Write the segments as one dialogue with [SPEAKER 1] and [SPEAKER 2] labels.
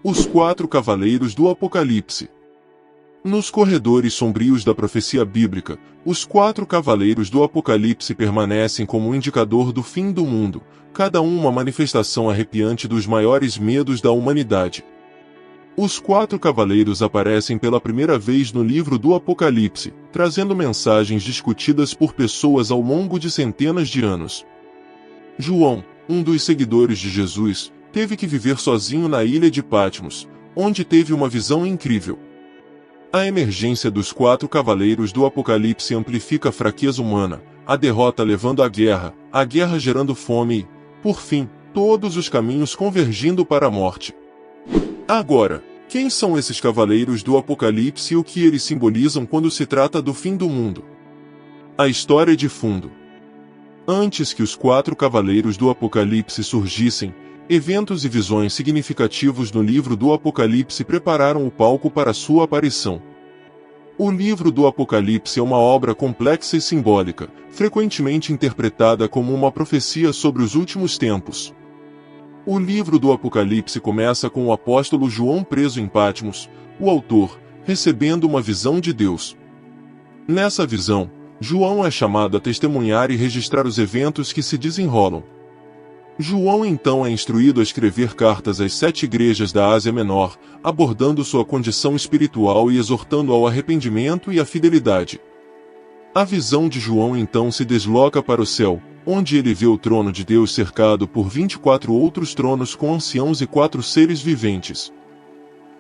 [SPEAKER 1] Os quatro cavaleiros do Apocalipse. Nos corredores sombrios da profecia bíblica, os quatro cavaleiros do Apocalipse permanecem como um indicador do fim do mundo, cada um uma manifestação arrepiante dos maiores medos da humanidade. Os quatro cavaleiros aparecem pela primeira vez no livro do Apocalipse, trazendo mensagens discutidas por pessoas ao longo de centenas de anos. João, um dos seguidores de Jesus, teve que viver sozinho na ilha de Patmos, onde teve uma visão incrível. A emergência dos quatro cavaleiros do Apocalipse amplifica a fraqueza humana, a derrota levando à guerra, a guerra gerando fome e, por fim, todos os caminhos convergindo para a morte. Agora, quem são esses cavaleiros do Apocalipse e o que eles simbolizam quando se trata do fim do mundo? A história de fundo. Antes que os quatro cavaleiros do Apocalipse surgissem, eventos e visões significativos no livro do Apocalipse prepararam o palco para sua aparição. O livro do Apocalipse é uma obra complexa e simbólica, frequentemente interpretada como uma profecia sobre os últimos tempos. O livro do Apocalipse começa com o apóstolo João preso em Patmos, o autor, recebendo uma visão de Deus. Nessa visão, João é chamado a testemunhar e registrar os eventos que se desenrolam. João então é instruído a escrever cartas às 7 igrejas da Ásia Menor, abordando sua condição espiritual e exortando ao arrependimento e à fidelidade. A visão de João então se desloca para o céu, onde ele vê o trono de Deus cercado por 24 outros tronos com anciãos e 4 seres viventes.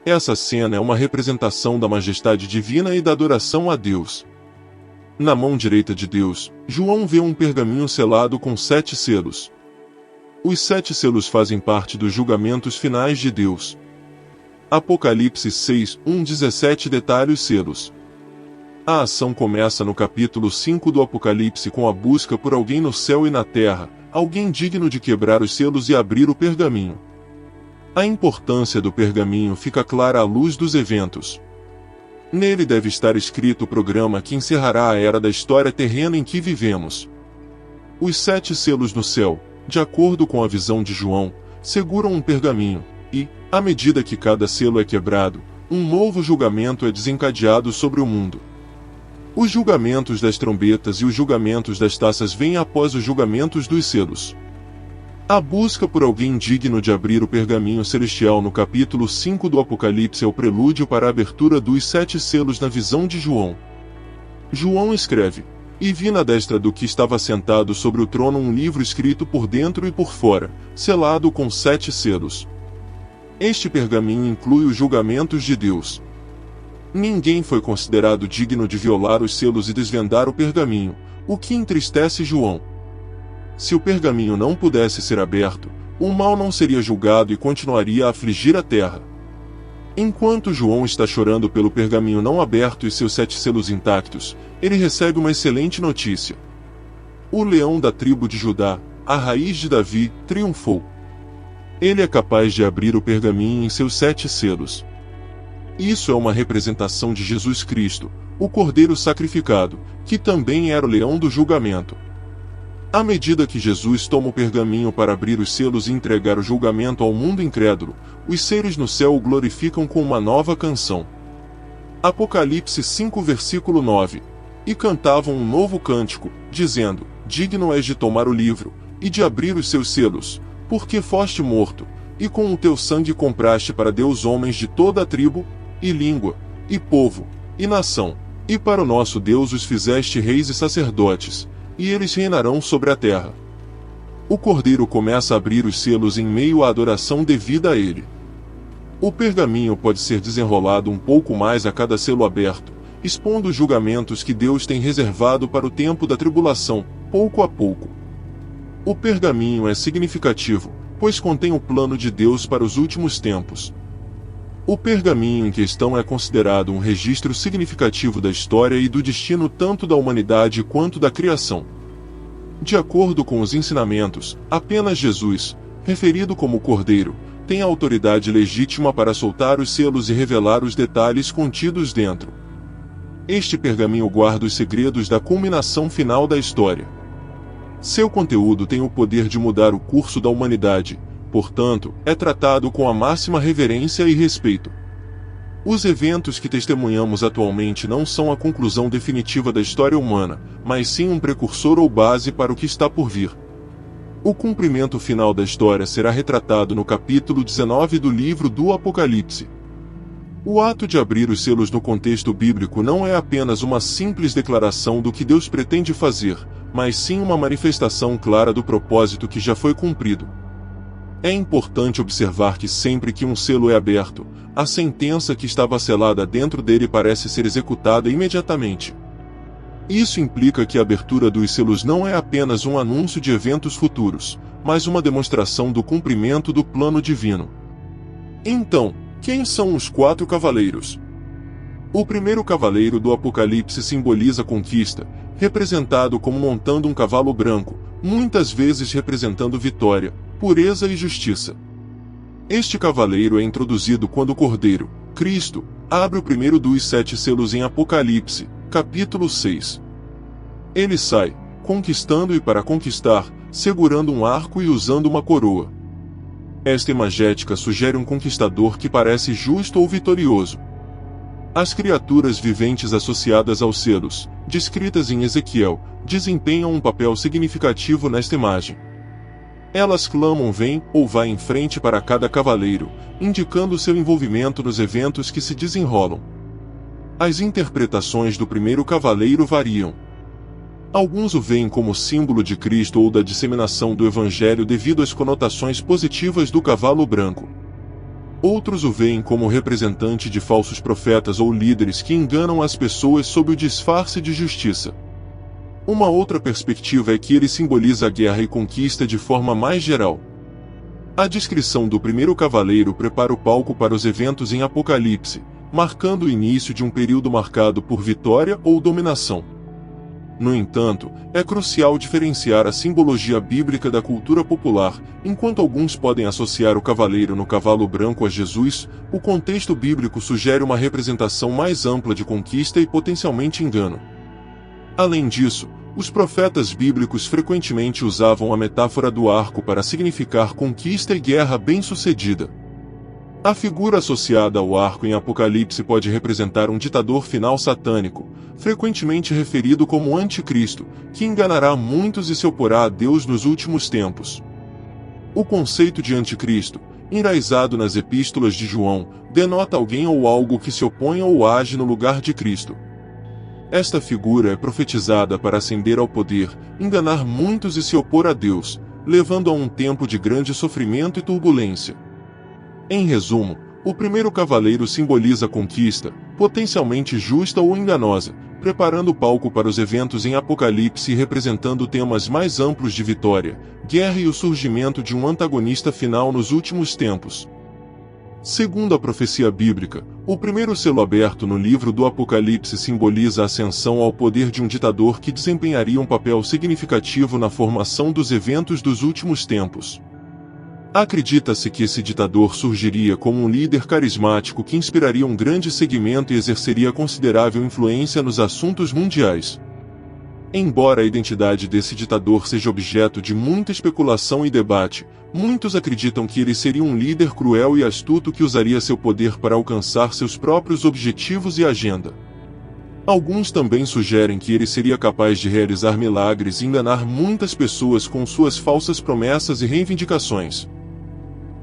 [SPEAKER 1] Essa cena é uma representação da majestade divina e da adoração a Deus. Na mão direita de Deus, João vê um pergaminho selado com 7 selos. Os 7 selos fazem parte dos julgamentos finais de Deus. Apocalipse 6:17 detalha os selos. A ação começa no capítulo 5 do Apocalipse com a busca por alguém no céu e na terra, alguém digno de quebrar os selos e abrir o pergaminho. A importância do pergaminho fica clara à luz dos eventos. Nele deve estar escrito o programa que encerrará a era da história terrena em que vivemos. Os 7 selos no céu, de acordo com a visão de João, seguram um pergaminho, e, à medida que cada selo é quebrado, um novo julgamento é desencadeado sobre o mundo. Os julgamentos das trombetas e os julgamentos das taças vêm após os julgamentos dos selos. A busca por alguém digno de abrir o pergaminho celestial no capítulo 5 do Apocalipse é o prelúdio para a abertura dos 7 selos na visão de João. João escreve: "E vi na destra do que estava sentado sobre o trono um livro escrito por dentro e por fora, selado com 7 selos. Este pergaminho inclui os julgamentos de Deus. Ninguém foi considerado digno de violar os selos e desvendar o pergaminho, o que entristece João. Se o pergaminho não pudesse ser aberto, o mal não seria julgado e continuaria a afligir a terra. Enquanto João está chorando pelo pergaminho não aberto e seus 7 selos intactos, ele recebe uma excelente notícia. O leão da tribo de Judá, a raiz de Davi, triunfou. Ele é capaz de abrir o pergaminho em seus 7 selos. Isso é uma representação de Jesus Cristo, o Cordeiro sacrificado, que também era o leão do julgamento. À medida que Jesus toma o pergaminho para abrir os selos e entregar o julgamento ao mundo incrédulo, os seres no céu o glorificam com uma nova canção. Apocalipse 5 versículo 9. E cantavam um novo cântico, dizendo: Digno és de tomar o livro, e de abrir os seus selos, porque foste morto, e com o teu sangue compraste para Deus homens de toda a tribo, e língua, e povo, e nação, e para o nosso Deus os fizeste reis e sacerdotes, e eles reinarão sobre a terra. O Cordeiro começa a abrir os selos em meio à adoração devida a ele. O pergaminho pode ser desenrolado um pouco mais a cada selo aberto, expondo os julgamentos que Deus tem reservado para o tempo da tribulação, pouco a pouco. O pergaminho é significativo, pois contém o plano de Deus para os últimos tempos. O pergaminho em questão é considerado um registro significativo da história e do destino tanto da humanidade quanto da criação. De acordo com os ensinamentos, apenas Jesus, referido como Cordeiro, tem a autoridade legítima para soltar os selos e revelar os detalhes contidos dentro. Este pergaminho guarda os segredos da culminação final da história. Seu conteúdo tem o poder de mudar o curso da humanidade, portanto, é tratado com a máxima reverência e respeito. Os eventos que testemunhamos atualmente não são a conclusão definitiva da história humana, mas sim um precursor ou base para o que está por vir. O cumprimento final da história será retratado no capítulo 19 do livro do Apocalipse. O ato de abrir os selos no contexto bíblico não é apenas uma simples declaração do que Deus pretende fazer, mas sim uma manifestação clara do propósito que já foi cumprido. É importante observar que sempre que um selo é aberto, a sentença que estava selada dentro dele parece ser executada imediatamente. Isso implica que a abertura dos selos não é apenas um anúncio de eventos futuros, mas uma demonstração do cumprimento do plano divino. Então, quem são os 4 cavaleiros? O primeiro cavaleiro do Apocalipse simboliza a conquista, representado como montando um cavalo branco, muitas vezes representando vitória, pureza e justiça. Este cavaleiro é introduzido quando o Cordeiro, Cristo, abre o primeiro dos 7 selos em Apocalipse, capítulo 6. Ele sai, conquistando e para conquistar, segurando um arco e usando uma coroa. Esta imagética sugere um conquistador que parece justo ou vitorioso. As criaturas viventes associadas aos selos, descritas em Ezequiel, desempenham um papel significativo nesta imagem. Elas clamam vem ou vai em frente para cada cavaleiro, indicando seu envolvimento nos eventos que se desenrolam. As interpretações do primeiro cavaleiro variam. Alguns o veem como símbolo de Cristo ou da disseminação do Evangelho devido às conotações positivas do cavalo branco. Outros o veem como representante de falsos profetas ou líderes que enganam as pessoas sob o disfarce de justiça. Uma outra perspectiva é que ele simboliza a guerra e conquista de forma mais geral. A descrição do primeiro cavaleiro prepara o palco para os eventos em Apocalipse, marcando o início de um período marcado por vitória ou dominação. No entanto, é crucial diferenciar a simbologia bíblica da cultura popular. Enquanto alguns podem associar o cavaleiro no cavalo branco a Jesus, o contexto bíblico sugere uma representação mais ampla de conquista e potencialmente engano. Além disso, os profetas bíblicos frequentemente usavam a metáfora do arco para significar conquista e guerra bem-sucedida. A figura associada ao arco em Apocalipse pode representar um ditador final satânico, frequentemente referido como Anticristo, que enganará muitos e se oporá a Deus nos últimos tempos. O conceito de Anticristo, enraizado nas epístolas de João, denota alguém ou algo que se opõe ou age no lugar de Cristo. Esta figura é profetizada para ascender ao poder, enganar muitos e se opor a Deus, levando a um tempo de grande sofrimento e turbulência. Em resumo, o primeiro cavaleiro simboliza a conquista, potencialmente justa ou enganosa, preparando o palco para os eventos em Apocalipse e representando temas mais amplos de vitória, guerra e o surgimento de um antagonista final nos últimos tempos. Segundo a profecia bíblica, o primeiro selo aberto no livro do Apocalipse simboliza a ascensão ao poder de um ditador que desempenharia um papel significativo na formação dos eventos dos últimos tempos. Acredita-se que esse ditador surgiria como um líder carismático que inspiraria um grande seguimento e exerceria considerável influência nos assuntos mundiais. Embora a identidade desse ditador seja objeto de muita especulação e debate, muitos acreditam que ele seria um líder cruel e astuto que usaria seu poder para alcançar seus próprios objetivos e agenda. Alguns também sugerem que ele seria capaz de realizar milagres e enganar muitas pessoas com suas falsas promessas e reivindicações.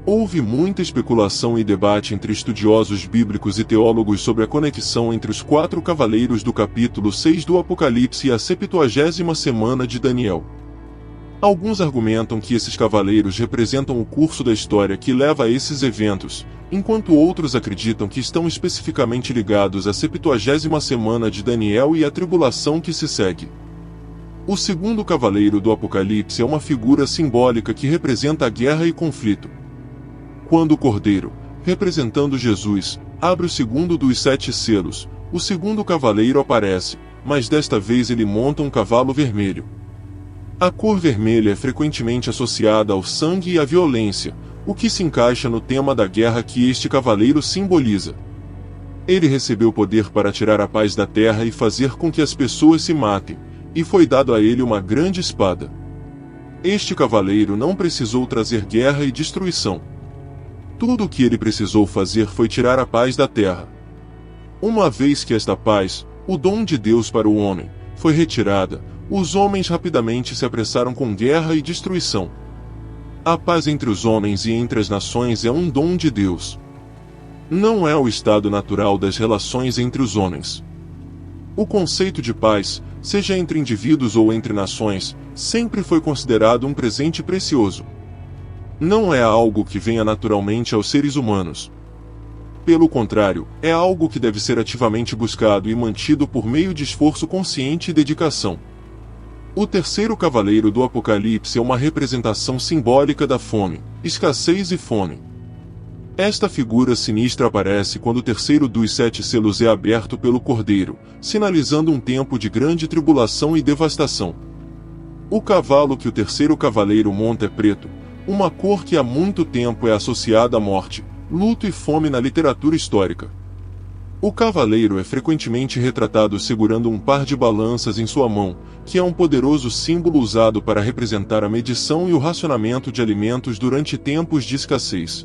[SPEAKER 1] Houve muita especulação e debate entre estudiosos bíblicos e teólogos sobre a conexão entre os 4 cavaleiros do capítulo 6 do Apocalipse e a 70ª semana de Daniel. Alguns argumentam que esses cavaleiros representam o curso da história que leva a esses eventos, enquanto outros acreditam que estão especificamente ligados à 70ª semana de Daniel e à tribulação que se segue. O segundo cavaleiro do Apocalipse é uma figura simbólica que representa a guerra e conflito. Quando o Cordeiro, representando Jesus, abre o segundo dos 7 selos, o segundo cavaleiro aparece, mas desta vez ele monta um cavalo vermelho. A cor vermelha é frequentemente associada ao sangue e à violência, o que se encaixa no tema da guerra que este cavaleiro simboliza. Ele recebeu poder para tirar a paz da terra e fazer com que as pessoas se matem, e foi dado a ele uma grande espada. Este cavaleiro não precisou trazer guerra e destruição. Tudo o que ele precisou fazer foi tirar a paz da terra. Uma vez que esta paz, o dom de Deus para o homem, foi retirada, os homens rapidamente se apressaram com guerra e destruição. A paz entre os homens e entre as nações é um dom de Deus. Não é o estado natural das relações entre os homens. O conceito de paz, seja entre indivíduos ou entre nações, sempre foi considerado um presente precioso. Não é algo que venha naturalmente aos seres humanos. Pelo contrário, é algo que deve ser ativamente buscado e mantido por meio de esforço consciente e dedicação. O terceiro cavaleiro do Apocalipse é uma representação simbólica da fome, escassez e fome. Esta figura sinistra aparece quando o terceiro dos 7 selos é aberto pelo Cordeiro, sinalizando um tempo de grande tribulação e devastação. O cavalo que o terceiro cavaleiro monta é preto, uma cor que há muito tempo é associada à morte, luto e fome na literatura histórica. O cavaleiro é frequentemente retratado segurando um par de balanças em sua mão, que é um poderoso símbolo usado para representar a medição e o racionamento de alimentos durante tempos de escassez.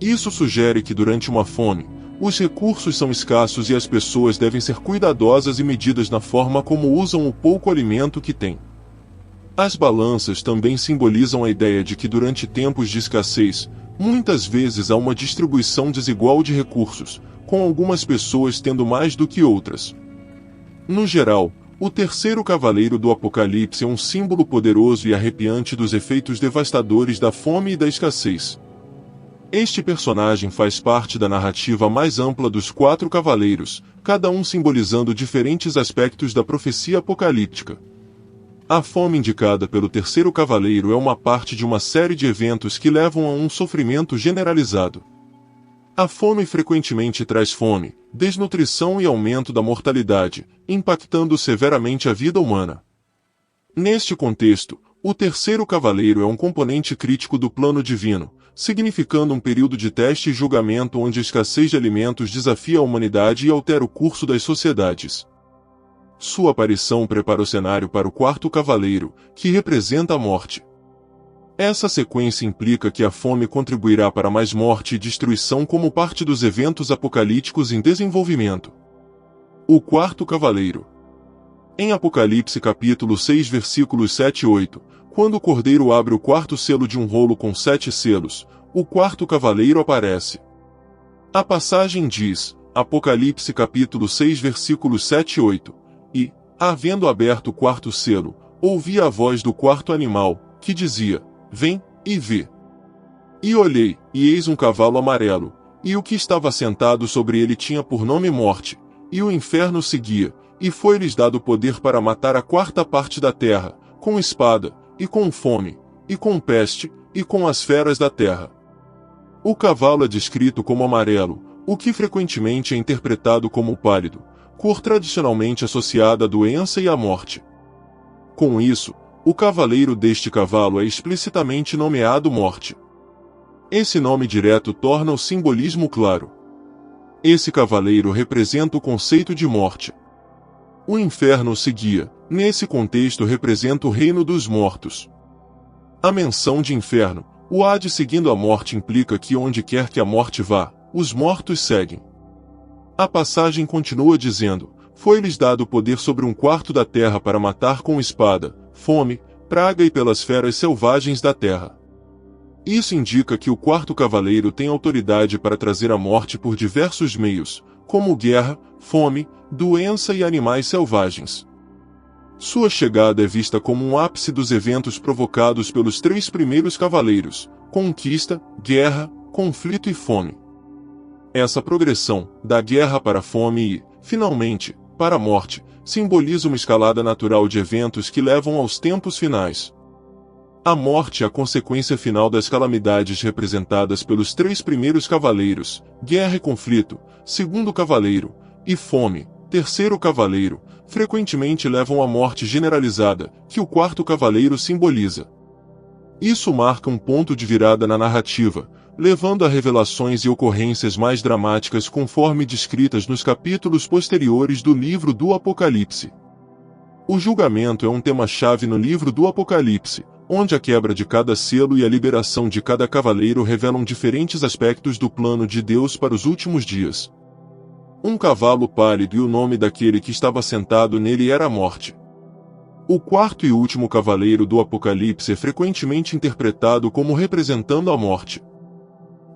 [SPEAKER 1] Isso sugere que durante uma fome, os recursos são escassos e as pessoas devem ser cuidadosas e medidas na forma como usam o pouco alimento que têm. As balanças também simbolizam a ideia de que durante tempos de escassez, muitas vezes há uma distribuição desigual de recursos, com algumas pessoas tendo mais do que outras. No geral, o terceiro cavaleiro do Apocalipse é um símbolo poderoso e arrepiante dos efeitos devastadores da fome e da escassez. Este personagem faz parte da narrativa mais ampla dos 4 cavaleiros, cada um simbolizando diferentes aspectos da profecia apocalíptica. A fome indicada pelo terceiro cavaleiro é uma parte de uma série de eventos que levam a um sofrimento generalizado. A fome frequentemente traz fome, desnutrição e aumento da mortalidade, impactando severamente a vida humana. Neste contexto, o terceiro cavaleiro é um componente crítico do plano divino, significando um período de teste e julgamento onde a escassez de alimentos desafia a humanidade e altera o curso das sociedades. Sua aparição prepara o cenário para o quarto cavaleiro, que representa a morte. Essa sequência implica que a fome contribuirá para mais morte e destruição como parte dos eventos apocalípticos em desenvolvimento. O quarto cavaleiro. Em Apocalipse capítulo 6 versículos 7 e 8, quando o Cordeiro abre o quarto selo de um rolo com 7 selos, o quarto cavaleiro aparece. A passagem diz, Apocalipse capítulo 6 versículos 7 e 8, e, havendo aberto o quarto selo, ouvi a voz do quarto animal, que dizia, Vem, e vê. E olhei, e eis um cavalo amarelo, e o que estava sentado sobre ele tinha por nome Morte, e o inferno seguia, e foi-lhes dado poder para matar a quarta parte da terra, com espada, e com fome, e com peste, e com as feras da terra. O cavalo é descrito como amarelo, o que frequentemente é interpretado como pálido, cor tradicionalmente associada à doença e à morte. Com isso, o cavaleiro deste cavalo é explicitamente nomeado Morte. Esse nome direto torna o simbolismo claro. Esse cavaleiro representa o conceito de morte. O inferno o seguia, nesse contexto representa o reino dos mortos. A menção de inferno, o Hades seguindo a morte implica que onde quer que a morte vá, os mortos seguem. A passagem continua dizendo, foi-lhes dado poder sobre um quarto da terra para matar com espada, fome, praga e pelas feras selvagens da terra. Isso indica que o quarto cavaleiro tem autoridade para trazer a morte por diversos meios, como guerra, fome, doença e animais selvagens. Sua chegada é vista como um ápice dos eventos provocados pelos 3 primeiros cavaleiros, conquista, guerra, conflito e fome. Essa progressão, da guerra para a fome e, finalmente, para a morte, simboliza uma escalada natural de eventos que levam aos tempos finais. A morte é a consequência final das calamidades representadas pelos 3 primeiros cavaleiros, guerra e conflito, segundo cavaleiro, e fome, terceiro cavaleiro, frequentemente levam à morte generalizada, que o quarto cavaleiro simboliza. Isso marca um ponto de virada na narrativa, levando a revelações e ocorrências mais dramáticas conforme descritas nos capítulos posteriores do livro do Apocalipse. O julgamento é um tema-chave no livro do Apocalipse, onde a quebra de cada selo e a liberação de cada cavaleiro revelam diferentes aspectos do plano de Deus para os últimos dias. Um cavalo pálido e o nome daquele que estava sentado nele era a Morte. O quarto e último cavaleiro do Apocalipse é frequentemente interpretado como representando a morte.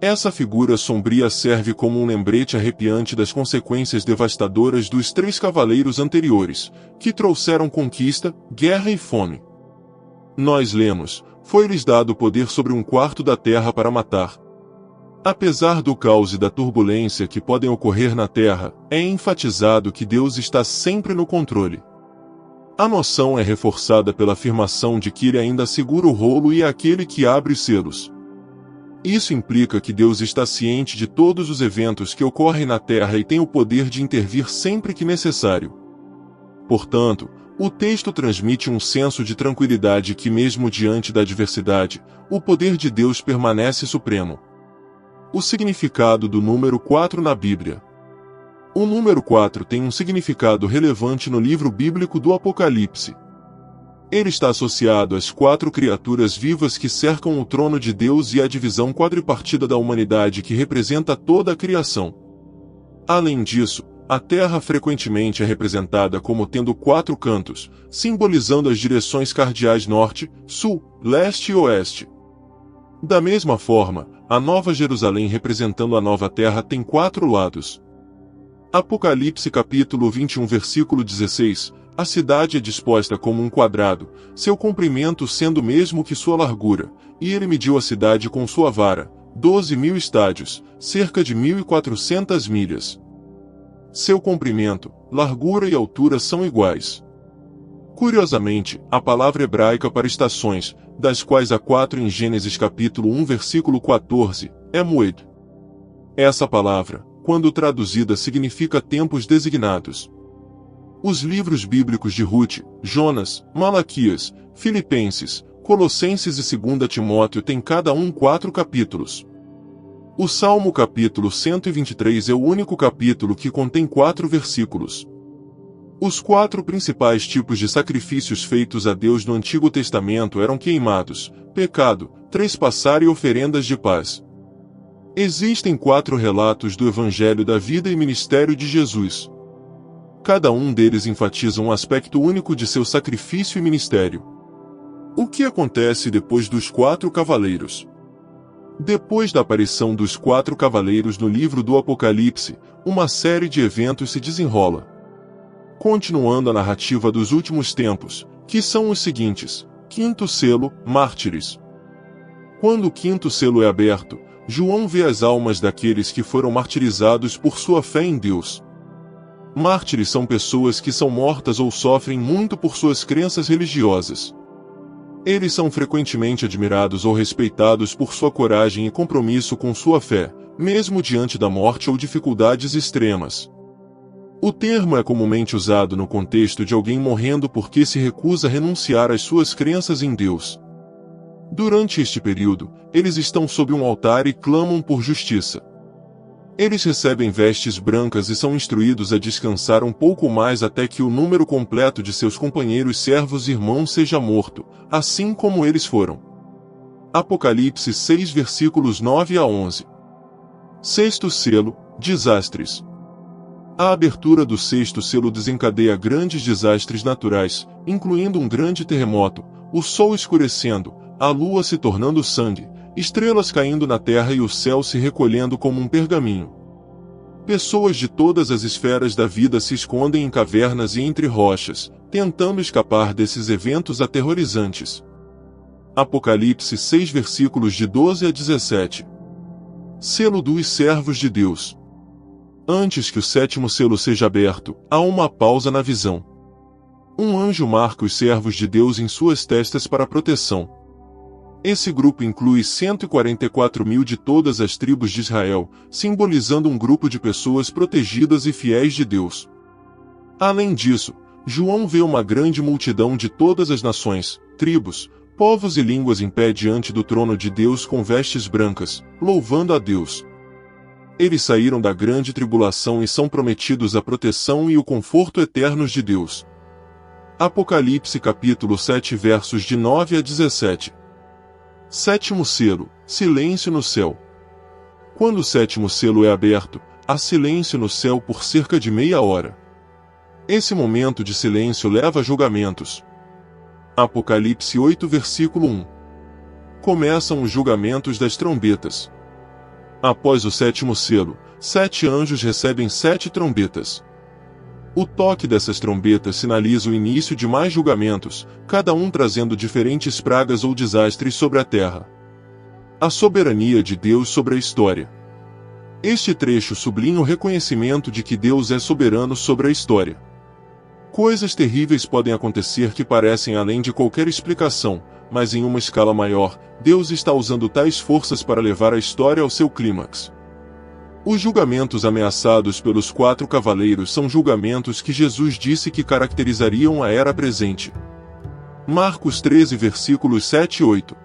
[SPEAKER 1] Essa figura sombria serve como um lembrete arrepiante das consequências devastadoras dos 3 cavaleiros anteriores, que trouxeram conquista, guerra e fome. Nós lemos: foi-lhes dado poder sobre um quarto da terra para matar. Apesar do caos e da turbulência que podem ocorrer na terra, é enfatizado que Deus está sempre no controle. A noção é reforçada pela afirmação de que ele ainda segura o rolo e é aquele que abre os selos. Isso implica que Deus está ciente de todos os eventos que ocorrem na terra e tem o poder de intervir sempre que necessário. Portanto, o texto transmite um senso de tranquilidade que, mesmo diante da adversidade, o poder de Deus permanece supremo. O significado do número 4 na Bíblia. O número 4 tem um significado relevante no livro bíblico do Apocalipse. Ele está associado às 4 criaturas vivas que cercam o trono de Deus e à divisão quadripartida da humanidade que representa toda a criação. Além disso, a Terra frequentemente é representada como tendo 4 cantos, simbolizando as direções cardeais norte, sul, leste e oeste. Da mesma forma, a Nova Jerusalém representando a nova Terra tem 4 lados. Apocalipse capítulo 21 versículo 16, a cidade é disposta como um quadrado, seu comprimento sendo o mesmo que sua largura, e ele mediu a cidade com sua vara, 12.000 estádios, cerca de 1.400 milhas. Seu comprimento, largura e altura são iguais. Curiosamente, a palavra hebraica para estações, das quais há 4 em Gênesis capítulo 1 versículo 14, é moed. Essa palavra, quando traduzida, significa tempos designados. Os livros bíblicos de Ruth, Jonas, Malaquias, Filipenses, Colossenses e 2 Timóteo têm cada um 4 capítulos. O Salmo capítulo 123 é o único capítulo que contém 4 versículos. Os 4 principais tipos de sacrifícios feitos a Deus no Antigo Testamento eram queimados, pecado, trespassar e oferendas de paz. Existem 4 relatos do Evangelho da vida e ministério de Jesus. Cada um deles enfatiza um aspecto único de seu sacrifício e ministério. O que acontece depois dos 4 cavaleiros? Depois da aparição dos 4 cavaleiros no livro do Apocalipse, uma série de eventos se desenrola. Continuando a narrativa dos últimos tempos, que são os seguintes: 5º selo, mártires. Quando o 5º selo é aberto, João vê as almas daqueles que foram martirizados por sua fé em Deus. Mártires são pessoas que são mortas ou sofrem muito por suas crenças religiosas. Eles são frequentemente admirados ou respeitados por sua coragem e compromisso com sua fé, mesmo diante da morte ou dificuldades extremas. O termo é comumente usado no contexto de alguém morrendo porque se recusa a renunciar às suas crenças em Deus. Durante este período, eles estão sob um altar e clamam por justiça. Eles recebem vestes brancas e são instruídos a descansar um pouco mais até que o número completo de seus companheiros servos e irmãos seja morto, assim como eles foram. Apocalipse 6 versículos 9 a 11. 6º selo, desastres. A abertura do 6º selo desencadeia grandes desastres naturais, incluindo um grande terremoto, o sol escurecendo, a lua se tornando sangue, estrelas caindo na terra e o céu se recolhendo como um pergaminho. Pessoas de todas as esferas da vida se escondem em cavernas e entre rochas, tentando escapar desses eventos aterrorizantes. Apocalipse 6 versículos de 12 a 17. Selo dos servos de Deus. Antes que o 7º selo seja aberto, há uma pausa na visão. Um anjo marca os servos de Deus em suas testas para proteção. Esse grupo inclui 144.000 de todas as tribos de Israel, simbolizando um grupo de pessoas protegidas e fiéis de Deus. Além disso, João vê uma grande multidão de todas as nações, tribos, povos e línguas em pé diante do trono de Deus com vestes brancas, louvando a Deus. Eles saíram da grande tribulação e são prometidos a proteção e o conforto eternos de Deus. Apocalipse capítulo 7 versos de 9 a 17. Sétimo selo, silêncio no céu. Quando o sétimo selo é aberto, há silêncio no céu por cerca de meia hora. Esse momento de silêncio leva a julgamentos. Apocalipse 8 versículo 1. Começam os julgamentos das trombetas. Após o sétimo selo, 7 anjos recebem 7 trombetas. O toque dessas trombetas sinaliza o início de mais julgamentos, cada um trazendo diferentes pragas ou desastres sobre a terra. A soberania de Deus sobre a história. Este trecho sublinha o reconhecimento de que Deus é soberano sobre a história. Coisas terríveis podem acontecer que parecem além de qualquer explicação, mas em uma escala maior, Deus está usando tais forças para levar a história ao seu clímax. Os julgamentos ameaçados pelos 4 cavaleiros são julgamentos que Jesus disse que caracterizariam a era presente. Marcos 13 versículos 7 e 8.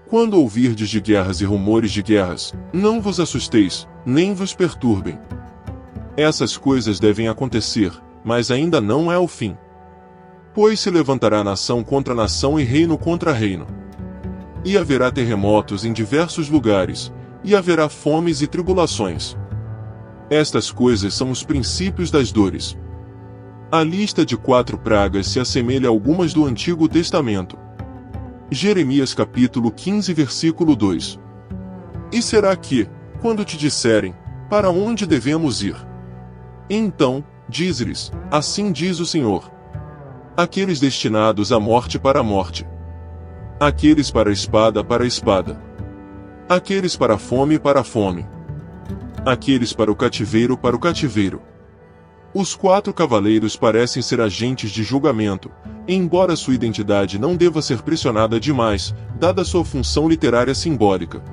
[SPEAKER 1] Quando ouvirdes de guerras e rumores de guerras, não vos assusteis, nem vos perturbem. Essas coisas devem acontecer, mas ainda não é o fim. Pois se levantará nação contra nação e reino contra reino. E haverá terremotos em diversos lugares, e haverá fomes e tribulações. Estas coisas são os princípios das dores. A lista de 4 pragas se assemelha a algumas do Antigo Testamento. Jeremias capítulo 15 versículo 2. E será que, quando te disserem, para onde devemos ir? Então, diz-lhes, assim diz o Senhor. Aqueles destinados à morte para a morte. Aqueles para a espada para a espada. Aqueles para a fome para a fome. Aqueles para o cativeiro para o cativeiro. Os 4 cavaleiros parecem ser agentes de julgamento, embora sua identidade não deva ser pressionada demais, dada sua função literária simbólica.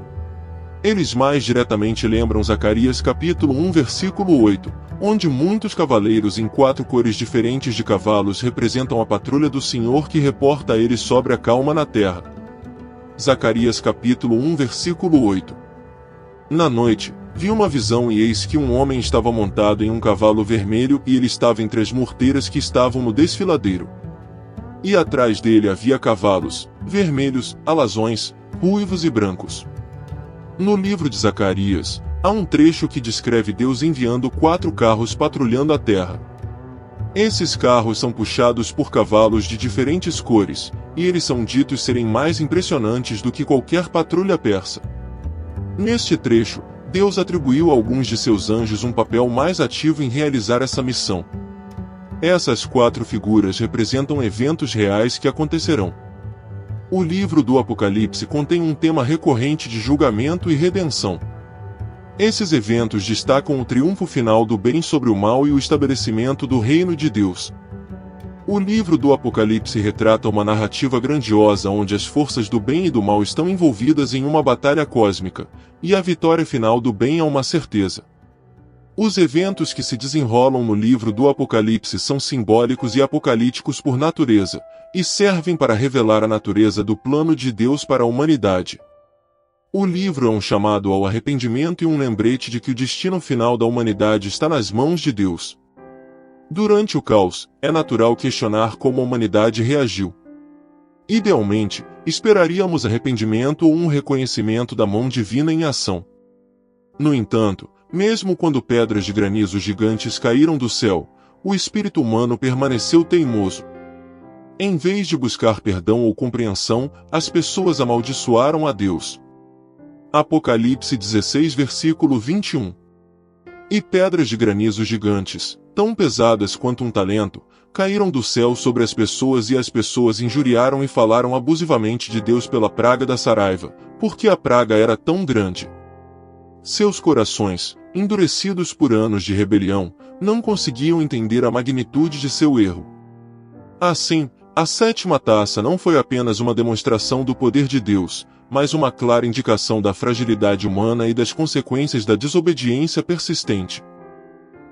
[SPEAKER 1] Eles mais diretamente lembram Zacarias capítulo 1 versículo 8, onde muitos cavaleiros em 4 cores diferentes de cavalos representam a patrulha do Senhor que reporta a eles sobre a calma na terra. Zacarias capítulo 1 versículo 8. Na noite, vi uma visão e eis que um homem estava montado em um cavalo vermelho e ele estava entre as morteiras que estavam no desfiladeiro. E atrás dele havia cavalos, vermelhos, alazões, ruivos e brancos. No livro de Zacarias, há um trecho que descreve Deus enviando 4 carros patrulhando a terra. Esses carros são puxados por cavalos de diferentes cores, e eles são ditos serem mais impressionantes do que qualquer patrulha persa. Neste trecho, Deus atribuiu a alguns de seus anjos um papel mais ativo em realizar essa missão. Essas 4 figuras representam eventos reais que acontecerão. O livro do Apocalipse contém um tema recorrente de julgamento e redenção. Esses eventos destacam o triunfo final do bem sobre o mal e o estabelecimento do reino de Deus. O livro do Apocalipse retrata uma narrativa grandiosa onde as forças do bem e do mal estão envolvidas em uma batalha cósmica, e a vitória final do bem é uma certeza. Os eventos que se desenrolam no livro do Apocalipse são simbólicos e apocalípticos por natureza, e servem para revelar a natureza do plano de Deus para a humanidade. O livro é um chamado ao arrependimento e um lembrete de que o destino final da humanidade está nas mãos de Deus. Durante o caos, é natural questionar como a humanidade reagiu. Idealmente, esperaríamos arrependimento ou um reconhecimento da mão divina em ação. No entanto, mesmo quando pedras de granizo gigantes caíram do céu, o espírito humano permaneceu teimoso. Em vez de buscar perdão ou compreensão, as pessoas amaldiçoaram a Deus. Apocalipse 16 versículo 21. E pedras de granizo gigantes, tão pesadas quanto um talento, caíram do céu sobre as pessoas e as pessoas injuriaram e falaram abusivamente de Deus pela praga da saraiva, porque a praga era tão grande. Seus corações, endurecidos por anos de rebelião, não conseguiam entender a magnitude de seu erro. Assim, a 7ª taça não foi apenas uma demonstração do poder de Deus, mas uma clara indicação da fragilidade humana e das consequências da desobediência persistente.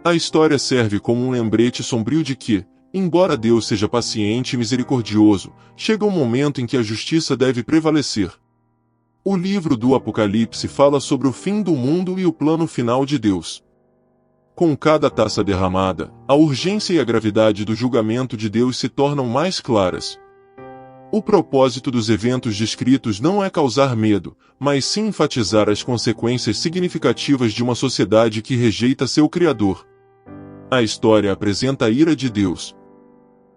[SPEAKER 1] A história serve como um lembrete sombrio de que, embora Deus seja paciente e misericordioso, chega um momento em que a justiça deve prevalecer. O livro do Apocalipse fala sobre o fim do mundo e o plano final de Deus. Com cada taça derramada, a urgência e a gravidade do julgamento de Deus se tornam mais claras. O propósito dos eventos descritos não é causar medo, mas sim enfatizar as consequências significativas de uma sociedade que rejeita seu Criador. A história apresenta a ira de Deus.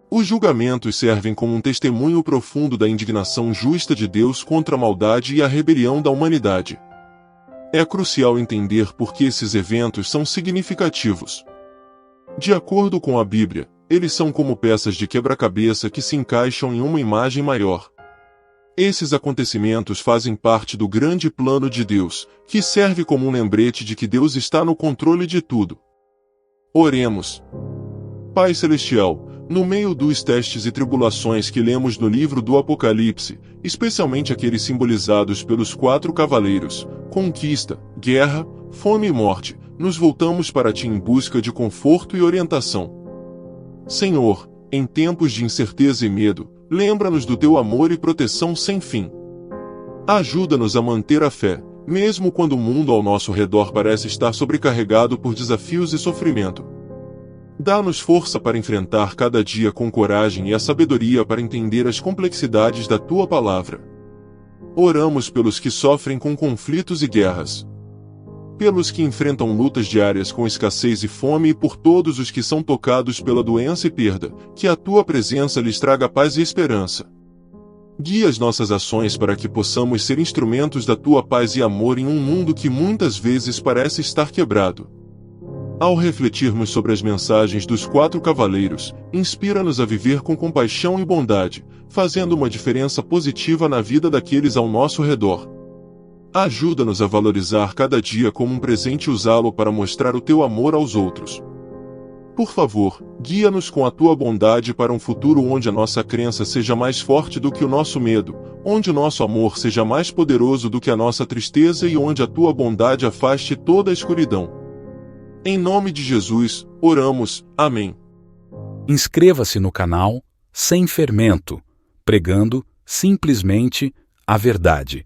[SPEAKER 1] Os julgamentos servem como um testemunho profundo da indignação justa de Deus contra a maldade e a rebelião da humanidade. É crucial entender por que esses eventos são significativos. De acordo com a Bíblia, eles são como peças de quebra-cabeça que se encaixam em uma imagem maior. Esses acontecimentos fazem parte do grande plano de Deus, que serve como um lembrete de que Deus está no controle de tudo. Oremos. Pai Celestial, no meio dos testes e tribulações que lemos no livro do Apocalipse, especialmente aqueles simbolizados pelos 4 cavaleiros, conquista, guerra, fome e morte, nos voltamos para Ti em busca de conforto e orientação. Senhor, em tempos de incerteza e medo, lembra-nos do Teu amor e proteção sem fim. Ajuda-nos a manter a fé, mesmo quando o mundo ao nosso redor parece estar sobrecarregado por desafios e sofrimento. Dá-nos força para enfrentar cada dia com coragem e a sabedoria para entender as complexidades da Tua palavra. Oramos pelos que sofrem com conflitos e guerras, pelos que enfrentam lutas diárias com escassez e fome e por todos os que são tocados pela doença e perda, que a Tua presença lhes traga paz e esperança. Guia as nossas ações para que possamos ser instrumentos da Tua paz e amor em um mundo que muitas vezes parece estar quebrado. Ao refletirmos sobre as mensagens dos 4 cavaleiros, inspira-nos a viver com compaixão e bondade, fazendo uma diferença positiva na vida daqueles ao nosso redor. Ajuda-nos a valorizar cada dia como um presente e usá-lo para mostrar o Teu amor aos outros. Por favor, guia-nos com a Tua bondade para um futuro onde a nossa crença seja mais forte do que o nosso medo, onde o nosso amor seja mais poderoso do que a nossa tristeza e onde a Tua bondade afaste toda a escuridão. Em nome de Jesus, oramos. Amém.
[SPEAKER 2] Inscreva-se no canal Sem Fermento, pregando simplesmente a verdade.